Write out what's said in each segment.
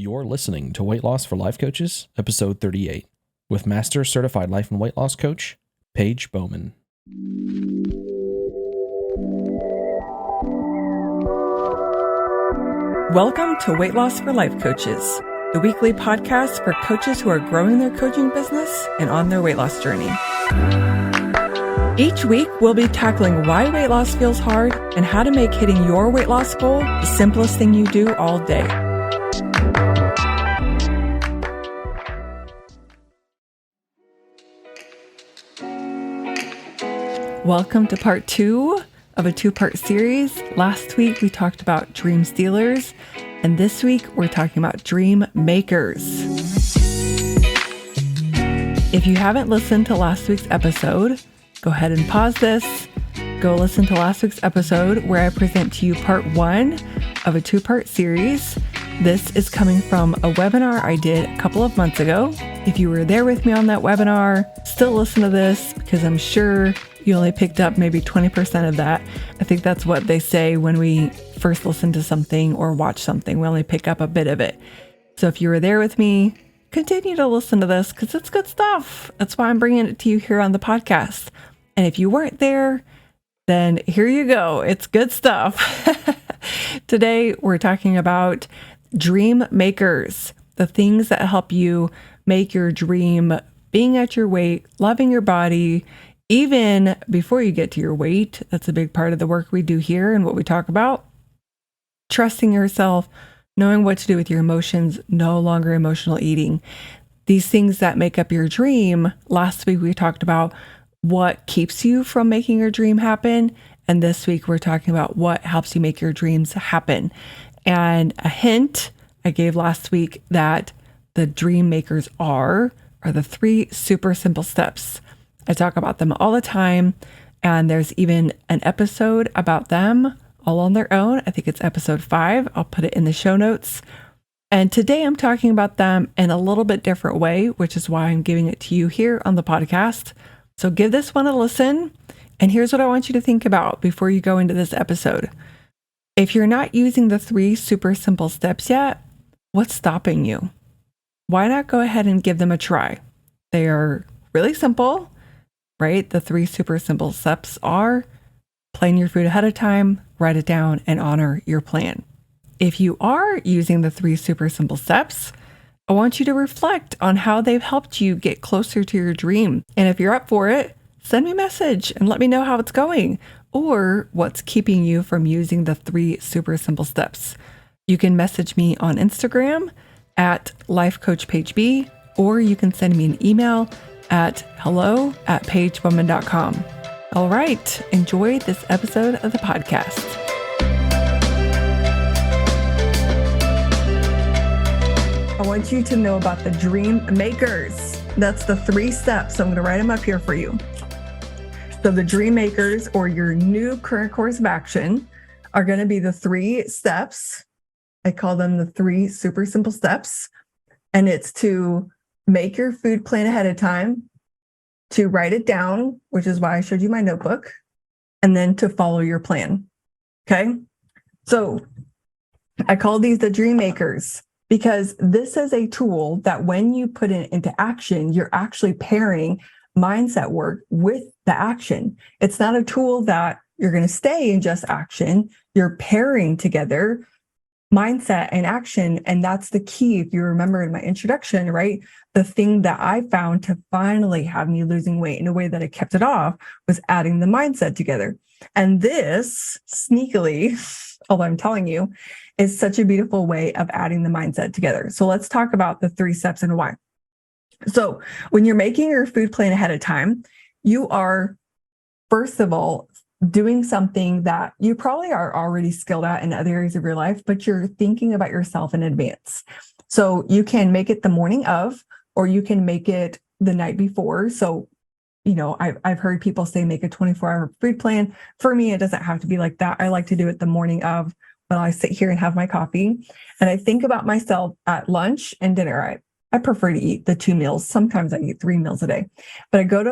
You're listening to Weight Loss for Life Coaches, episode 38, with Master Certified Life and Weight Loss Coach, Paige Bowman. Welcome to Weight Loss for Life Coaches, the weekly podcast for coaches who are growing their coaching business and on their weight loss journey. Each week, we'll be tackling why weight loss feels hard and how to make hitting your weight loss goal the simplest thing you do all day. Welcome to part 2 of a 2-part series. Last week, we talked about dream stealers, and this week, we're talking about dream makers. If you haven't listened to last week's episode, go ahead and pause this. Go listen to last week's episode where I present to you part 1 of a 2-part series. This is coming from a webinar I did a couple of months ago. If you were there with me on that webinar, still listen to this because I'm sure you only picked up maybe 20% of that. I think that's what they say when we first listen to something or watch something. We only pick up a bit of it. So if you were there with me, continue to listen to this because it's good stuff. That's why I'm bringing it to you here on the podcast. And if you weren't there, then here you go. It's good stuff. Today, we're talking about dream makers, the things that help you make your dream being at your weight, loving your body, even before you get to your weight. That's a big part of the work we do here and what we talk about. Trusting yourself, knowing what to do with your emotions, no longer emotional eating. These things that make up your dream. Last week, we talked about what keeps you from making your dream happen. And this week, we're talking about what helps you make your dreams happen. And a hint I gave last week that the dream makers are the 3 super simple steps. I talk about them all the time, and there's even an episode about them all on their own. I think it's episode 5. I'll put it in the show notes. And today I'm talking about them in a little bit different way, which is why I'm giving it to you here on the podcast. So give this one a listen. And here's what I want you to think about before you go into this episode. If you're not using the 3 super simple steps yet, what's stopping you? Why not go ahead and give them a try? They are really simple, right? The 3 super simple steps are plan your food ahead of time, write it down, and honor your plan. If you are using the 3 super simple steps, I want you to reflect on how they've helped you get closer to your dream. And if you're up for it, send me a message and let me know how it's going or what's keeping you from using the 3 super simple steps. You can message me on Instagram at lifecoachpageb, or you can send me an email at hello@pagebowman.com. All right, enjoy this episode of the podcast. I want you to know about the dream makers. That's the 3 steps. So I'm going to write them up here for you. So the dream makers, or your new current course of action, are going to be the 3 steps. I call them the 3 super simple steps. And it's to make your food plan ahead of time, to write it down, which is why I showed you my notebook, and then to follow your plan. Okay. So I call these the dream makers because this is a tool that when you put it into action, you're actually pairing mindset work with the action. It's not a tool that you're going to stay in just action. You're pairing together mindset and action. And that's the key. If you remember in my introduction, right? The thing that I found to finally have me losing weight in a way that I kept it off was adding the mindset together. And this sneakily, although I'm telling you, is such a beautiful way of adding the mindset together. So let's talk about the 3 steps and why. So when you're making your food plan ahead of time, you are, first of all, doing something that you probably are already skilled at in other areas of your life, but you're thinking about yourself in advance. So you can make it the morning of, or you can make it the night before. So, I've heard people say make a 24-hour food plan. For me, it doesn't have to be like that. I like to do it the morning of when I sit here and have my coffee. And I think about myself at lunch and dinner. I prefer to eat the 2 meals. Sometimes I eat 3 meals a day, but I go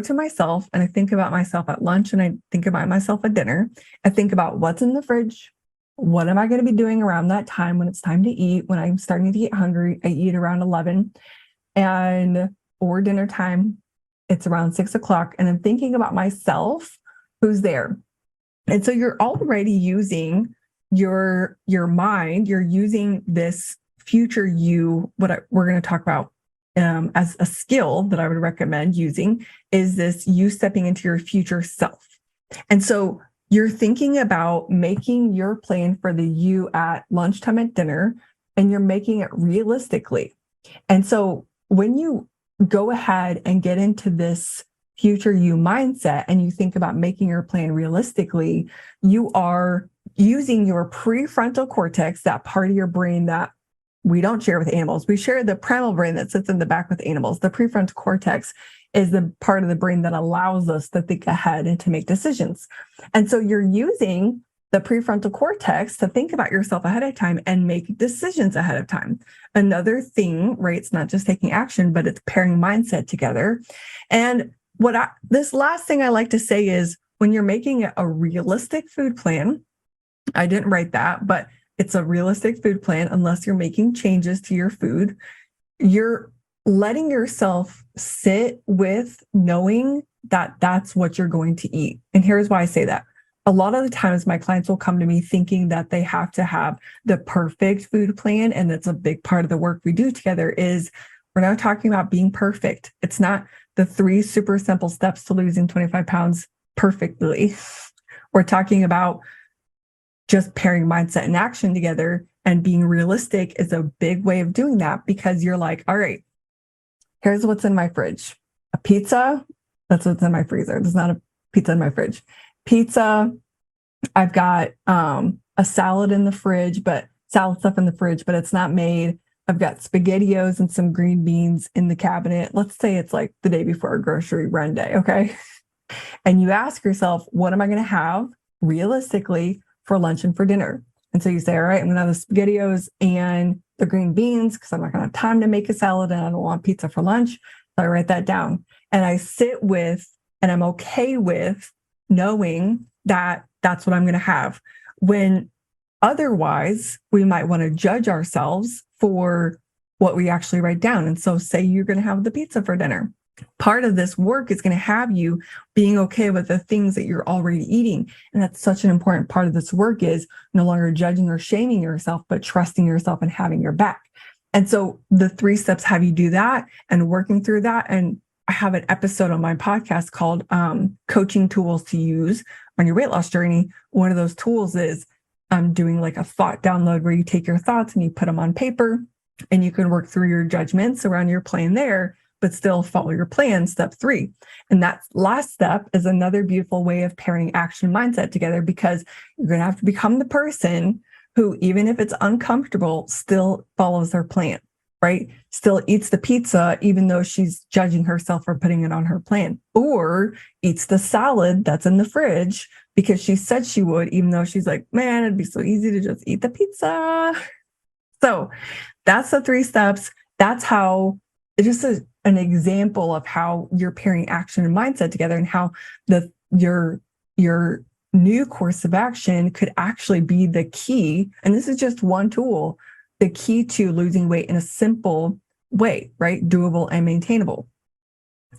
to myself and I think about myself at lunch and I think about myself at dinner. I think about what's in the fridge, what am I going to be doing around that time when it's time to eat? When I'm starting to get hungry, I eat around 11, and or dinner time, it's around 6 o'clock, and I'm thinking about myself, who's there. And so you're already using your mind, you're using this future you, we're going to talk about as a skill that I would recommend using is this you stepping into your future self. And so you're thinking about making your plan for the you at lunchtime at dinner, and you're making it realistically. And so when you go ahead and get into this future you mindset and you think about making your plan realistically, you are using your prefrontal cortex, that part of your brain that we don't share with animals. We share the primal brain that sits in the back with animals. The prefrontal cortex is the part of the brain that allows us to think ahead and to make decisions. And so you're using the prefrontal cortex to think about yourself ahead of time and make decisions ahead of time. Another thing, right? It's not just taking action, but it's pairing mindset together. And this last thing I like to say is when you're making a realistic food plan, I didn't write that, but it's a realistic food plan, unless you're making changes to your food, you're letting yourself sit with knowing that that's what you're going to eat. And here's why I say that. A lot of the times my clients will come to me thinking that they have to have the perfect food plan. And that's a big part of the work we do together is we're not talking about being perfect. It's not the 3 super simple steps to losing 25 pounds perfectly. We're talking about just pairing mindset and action together, and being realistic is a big way of doing that, because you're like, all right, here's what's in my fridge. A pizza, that's what's in my freezer. There's not a pizza in my fridge. Pizza, I've got a salad in the fridge, but salad stuff in the fridge, but it's not made. I've got SpaghettiOs and some green beans in the cabinet. Let's say it's like the day before a grocery run day, okay? And you ask yourself, what am I going to have realistically for lunch and for dinner? And so you say, all right, I'm going to have the SpaghettiOs and the green beans because I'm not going to have time to make a salad and I don't want pizza for lunch. So I write that down and I sit with, and I'm okay with knowing that that's what I'm going to have. When otherwise, we might want to judge ourselves for what we actually write down. And so say you're going to have the pizza for dinner. Part of this work is going to have you being okay with the things that you're already eating. And that's such an important part of this work, is no longer judging or shaming yourself, but trusting yourself and having your back. And so the 3 steps have you do that and working through that. And I have an episode on my podcast called Coaching Tools to Use on Your Weight Loss Journey. One of those tools is doing like a thought download where you take your thoughts and you put them on paper, and you can work through your judgments around your plan there, but still follow your plan, step 3. And that last step is another beautiful way of pairing action mindset together, because you're going to have to become the person who, even if it's uncomfortable, still follows their plan, right? Still eats the pizza, even though she's judging herself for putting it on her plan, or eats the salad that's in the fridge because she said she would, even though she's like, man, it'd be so easy to just eat the pizza. So that's the 3 steps. That's how, just an example of how you're pairing action and mindset together, and how your new course of action could actually be the key. And this is just one tool, the key to losing weight in a simple way, right? Doable and maintainable.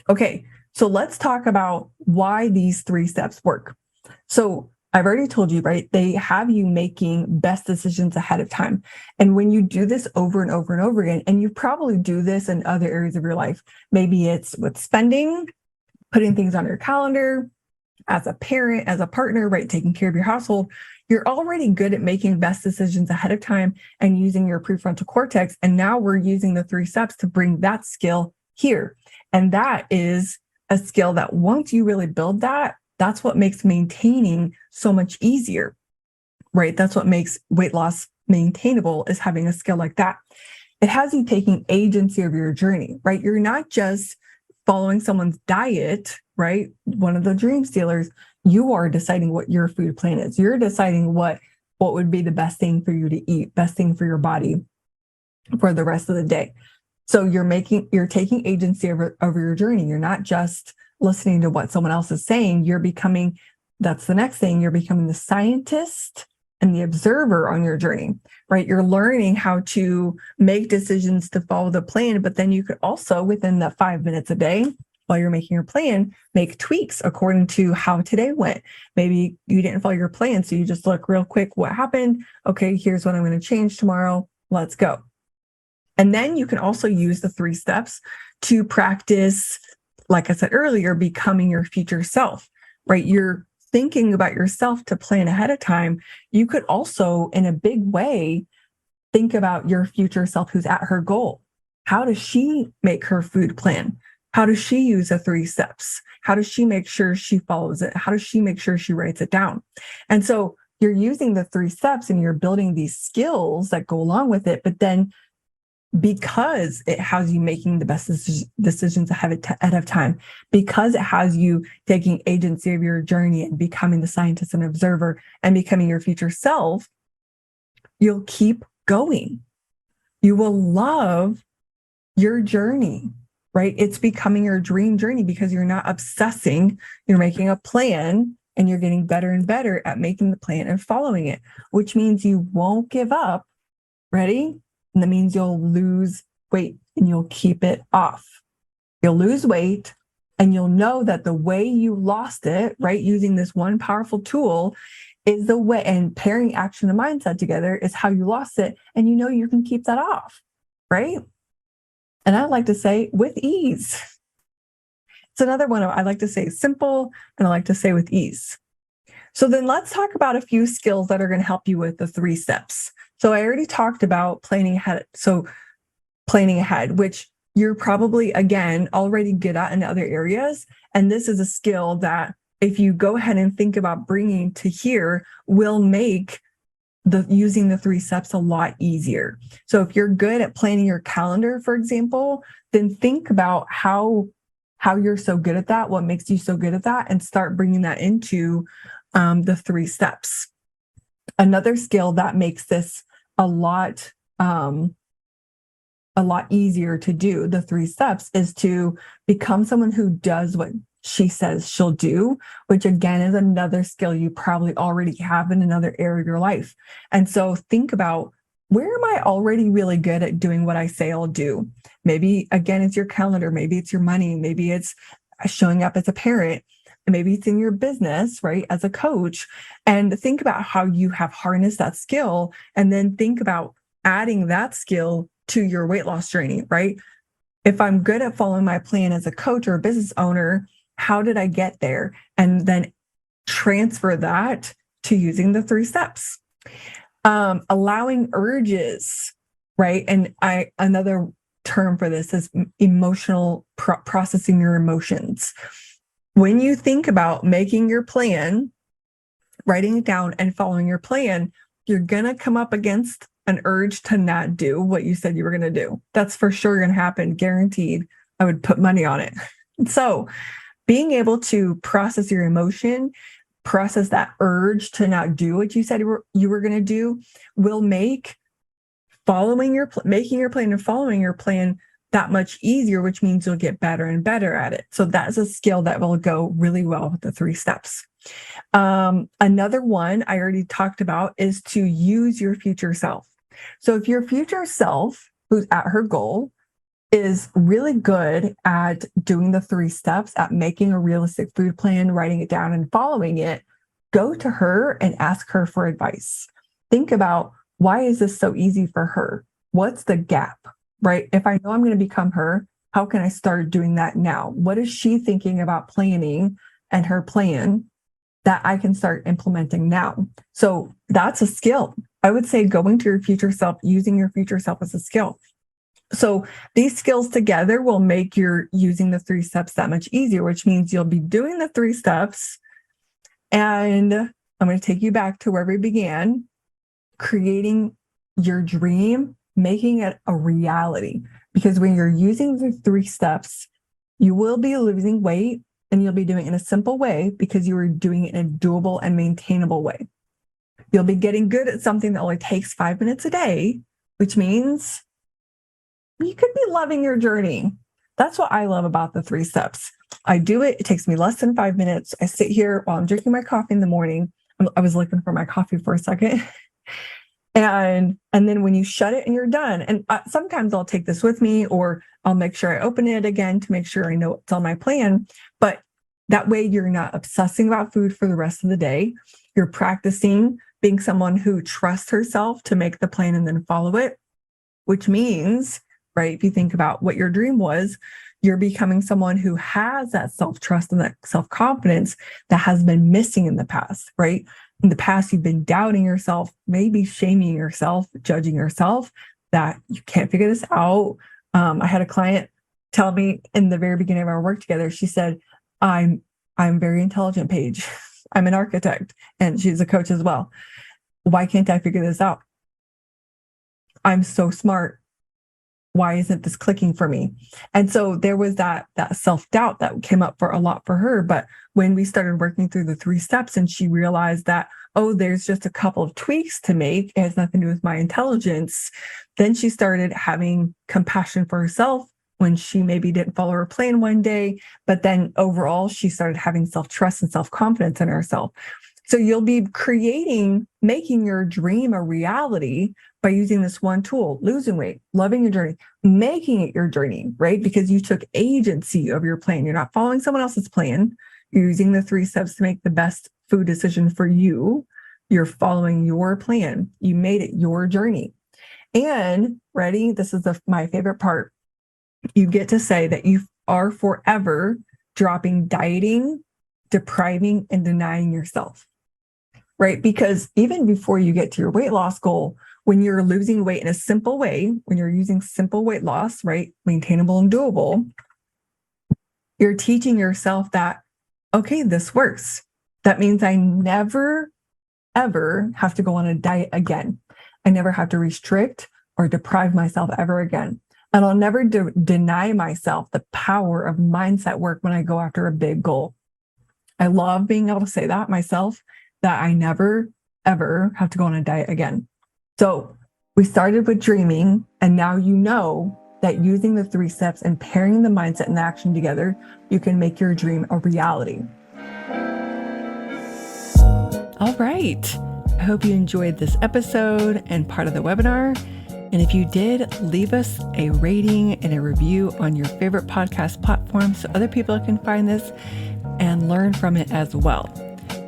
Okay, so let's talk about why these 3 steps work. So I've already told you, right? They have you making best decisions ahead of time. And when you do this over and over and over again, and you probably do this in other areas of your life, maybe it's with spending, putting things on your calendar, as a parent, as a partner, right? Taking care of your household, you're already good at making best decisions ahead of time and using your prefrontal cortex. And now we're using the 3 steps to bring that skill here. And that is a skill that once you really build that, that's what makes maintaining so much easier, right? That's what makes weight loss maintainable, is having a skill like that. It has you taking agency of your journey, right? You're not just following someone's diet, right? One of the dream stealers. You are deciding what your food plan is. You're deciding what would be the best thing for you to eat, best thing for your body for the rest of the day. So you're taking agency over your journey. You're not just listening to what someone else is saying. That's the next thing. You're becoming the scientist and the observer on your journey, right? You're learning how to make decisions to follow the plan, but then you could also, within that 5 minutes a day, while you're making your plan, make tweaks according to how today went. Maybe you didn't follow your plan, so you just look real quick, what happened? Okay, here's what I'm going to change tomorrow. Let's go. And then you can also use the 3 steps to practice, like I said earlier, becoming your future self, right? You're thinking about yourself to plan ahead of time. You could also, in a big way, think about your future self who's at her goal. How does she make her food plan? How does she use the 3 steps? How does she make sure she follows it? How does she make sure she writes it down? And so you're using the 3 steps and you're building these skills that go along with it. But then because it has you making the best decisions ahead of time, because it has you taking agency of your journey and becoming the scientist and observer and becoming your future self, you'll keep going. You will love your journey, right? It's becoming your dream journey because you're not obsessing, you're making a plan and you're getting better and better at making the plan and following it, which means you won't give up. Ready? And that means you'll lose weight and you'll keep it off. You'll lose weight and you'll know that the way you lost it, right, using this one powerful tool is the way, and pairing action and mindset together is how you lost it. And you know you can keep that off, right? And I like to say with ease. It's another one I like to say simple and I like to say with ease. So then let's talk about a few skills that are going to help you with the 3 steps. So I already talked about planning ahead. So planning ahead, which you're probably, again, already good at in other areas. And this is a skill that if you go ahead and think about bringing to here will make using the 3 steps a lot easier. So if you're good at planning your calendar, for example, then think about how you're so good at that, what makes you so good at that, and start bringing that into the 3 steps. Another skill that makes this a lot easier to do the 3 steps is to become someone who does what she says she'll do, which again is another skill you probably already have in another area of your life. And so think about, where am I already really good at doing what I say I'll do? Maybe again, it's your calendar. Maybe it's your money. Maybe it's showing up as a parent. Maybe it's in your business, right? As a coach. And think about how you have harnessed that skill. And then think about adding that skill to your weight loss journey, right? If I'm good at following my plan as a coach or a business owner, how did I get there? And then transfer that to using the 3 steps. Allowing urges, right? And another term for this is emotional processing your emotions. When you think about making your plan, writing it down and following your plan, you're going to come up against an urge to not do what you said you were going to do. That's for sure going to happen, guaranteed. I would put money on it. So being able to process your emotion, process that urge to not do what you said you were going to do, will make making your plan and following your plan that much easier, which means you'll get better and better at it. So that's a skill that will go really well with the 3 steps. Another one I already talked about is to use your future self. So if your future self, who's at her goal, is really good at doing the 3 steps, at making a realistic food plan, writing it down and following it, go to her and ask her for advice. Think about, why is this so easy for her? What's the gap, right? If I know I'm going to become her, how can I start doing that now? What is she thinking about planning and her plan that I can start implementing now? So that's a skill. I would say going to your future self, using your future self as a skill. So these skills together will make your using the 3 steps that much easier, which means you'll be doing the 3 steps. And I'm going to take you back to where we began, creating your dream, making it a reality. Because when you're using the 3 steps, you will be losing weight and you'll be doing it in a simple way because you are doing it in a doable and maintainable way. You'll be getting good at something that only takes 5 minutes a day, which means you could be loving your journey. That's what I love about the 3 steps. I do it. It takes me less than 5 minutes. I sit here while I'm drinking my coffee in the morning. I was looking for my coffee for a second. And then when you shut it and you're done, and sometimes I'll take this with me, or I'll make sure I open it again to make sure I know it's on my plan. But that way you're not obsessing about food for the rest of the day. You're practicing being someone who trusts herself to make the plan and then follow it, which means, right, if you think about what your dream was, you're becoming someone who has that self-trust and that self-confidence that has been missing in the past, right? In the past, you've been doubting yourself, maybe shaming yourself, judging yourself that you can't figure this out. I had a client tell me in the very beginning of our work together, she said, I'm very intelligent, Paige. I'm an architect, and she's a coach as well. Why can't I figure this out? I'm so smart. Why isn't this clicking for me? And so there was that self-doubt that came up for a lot for her. But when we started working through the 3 steps and she realized that, oh, there's just a couple of tweaks to make, it has nothing to do with my intelligence, then she started having compassion for herself when she maybe didn't follow her plan one day. But then overall, she started having self-trust and self-confidence in herself. So you'll be making your dream a reality by using this one tool: losing weight, loving your journey, making it your journey, right? Because you took agency of your plan. You're not following someone else's plan. You're using the 3 steps to make the best food decision for you. You're following your plan. You made it your journey. And ready, this is my favorite part. You get to say that you are forever dropping dieting, depriving, and denying yourself. Right? Because even before you get to your weight loss goal, when you're losing weight in a simple way, when you're using simple weight loss, right, maintainable and doable, you're teaching yourself that, okay, this works. That means I never, ever have to go on a diet again. I never have to restrict or deprive myself ever again. And I'll never deny myself the power of mindset work when I go after a big goal. I love being able to say that myself, that I never, ever have to go on a diet again. So we started with dreaming, and now you know that using the 3 steps and pairing the mindset and action together, you can make your dream a reality. All right. I hope you enjoyed this episode and part of the webinar. And if you did, leave us a rating and a review on your favorite podcast platform so other people can find this and learn from it as well.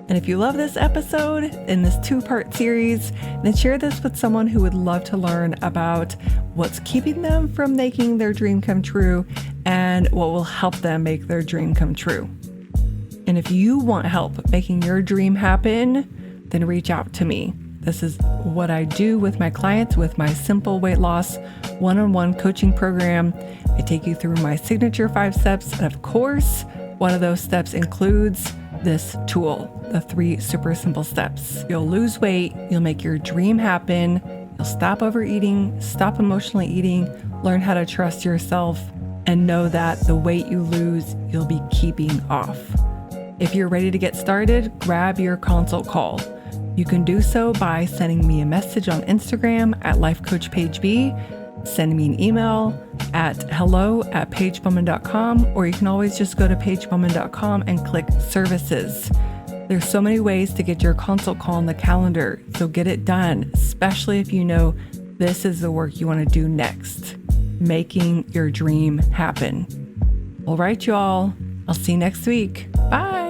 And if you love this episode in this 2-part series, then share this with someone who would love to learn about what's keeping them from making their dream come true and what will help them make their dream come true. And if you want help making your dream happen, then reach out to me. This is what I do with my clients with my simple weight loss one-on-one coaching program. I take you through my signature 5 steps. And of course, one of those steps includes this tool, the 3 super simple steps. You'll lose weight, you'll make your dream happen, you'll stop overeating, stop emotionally eating, learn how to trust yourself, and know that the weight you lose, you'll be keeping off. If you're ready to get started, grab your consult call. You can do so by sending me a message on Instagram at lifecoachpageb, send me an email at hello@pagebowman.com, or you can always just go to pagebowman.com and click services. There's so many ways to get your consult call on the calendar, so get it done, especially if you know this is the work you want to do next, making your dream happen. All right, y'all. I'll see you next week. Bye.